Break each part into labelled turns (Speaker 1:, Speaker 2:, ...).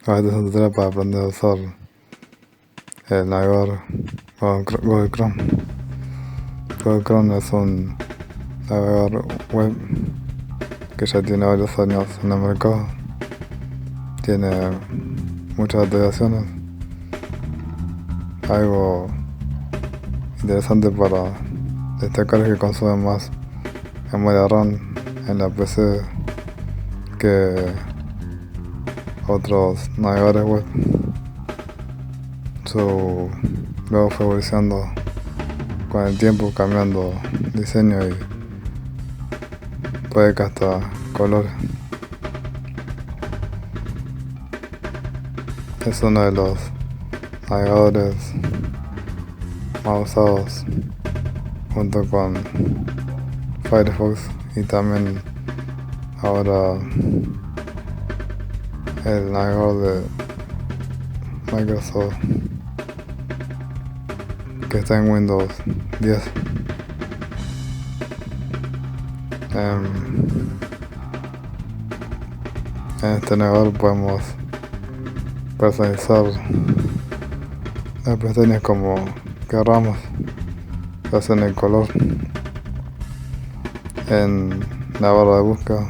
Speaker 1: Este es un tutorial para aprender a usar el navegador Google Chrome. Google Chrome es un navegador web que ya tiene varios años en el mercado. Tiene muchas actualizaciones. Algo interesante para destacar es que consume más memoria RAM en la PC que otros navegadores web. Luego fue evolucionando con el tiempo, cambiando diseño y puede que hasta colores. Es uno de los navegadores más usados junto con Firefox y también ahora el navegador de Microsoft que está en Windows 10. En este navegador podemos personalizar las pestañas como queramos, ya sea en el color, en la barra de búsqueda,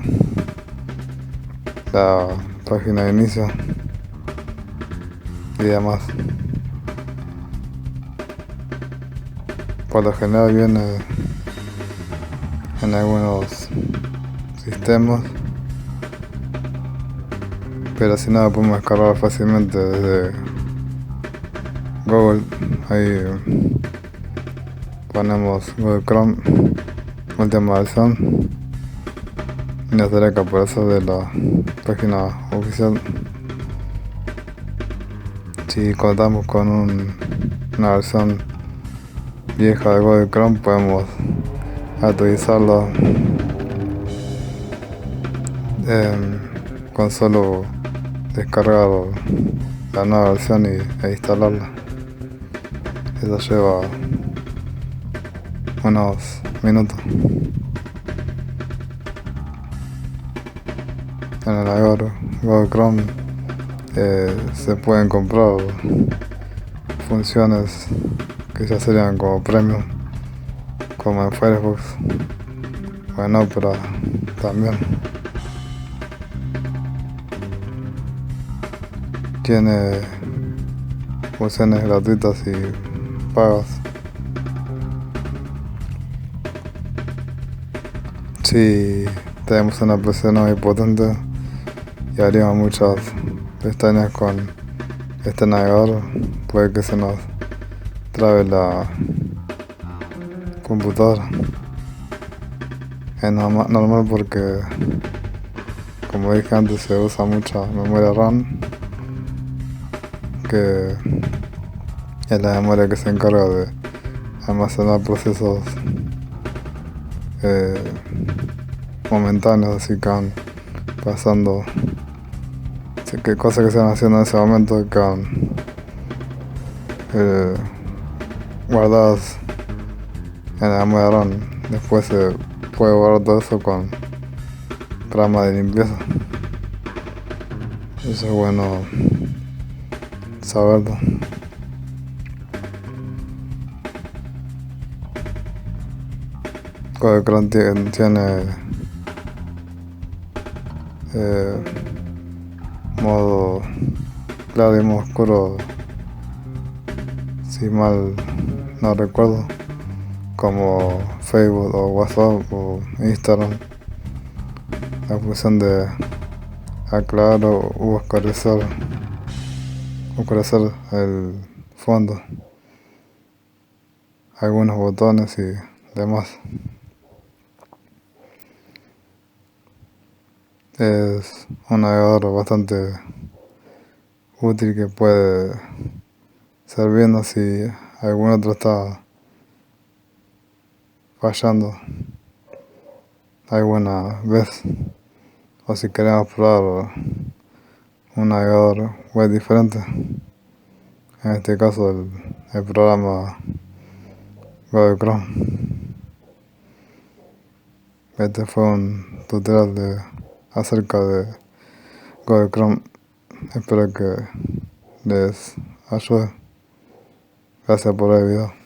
Speaker 1: la página de inicio y demás. Por lo general viene en algunos sistemas, pero si no lo podemos descargar fácilmente desde Google. Ahí ponemos Google Chrome última versión y nos dará que aparecer de la página oficial. Si contamos con una versión vieja de Google Chrome, podemos actualizarla con solo descargar la nueva versión e instalarla. Eso lleva unos minutos. En el navegador Google Chrome se pueden comprar funciones que ya serían como premium, como en Firefox o en Opera también. Tiene funciones gratuitas y pagas. Si tenemos una PC no muy potente y haríamos muchas pestañas con este navegador, puede que se nos trabe la computadora. Es normal porque, como dije antes, se usa mucha memoria RAM, que es la memoria que se encarga de almacenar procesos momentáneos, así que van pasando, que cosas que se van haciendo en ese momento quedan guardadas en la memoria RAM. Después se puede borrar todo eso con programa de limpieza. Eso es bueno saberlo. Google Chrome tiene modo claro y modo oscuro, si mal no recuerdo, como Facebook o WhatsApp o Instagram. La función de aclarar u oscurecer el fondo, algunos botones y demás. Es un navegador bastante útil que puede servirnos si algún otro está fallando alguna vez, o si queremos probar un navegador web diferente, en este caso el programa Google Chrome. Este fue un tutorial acerca de Google Chrome. espero que les ayude. Gracias por el video.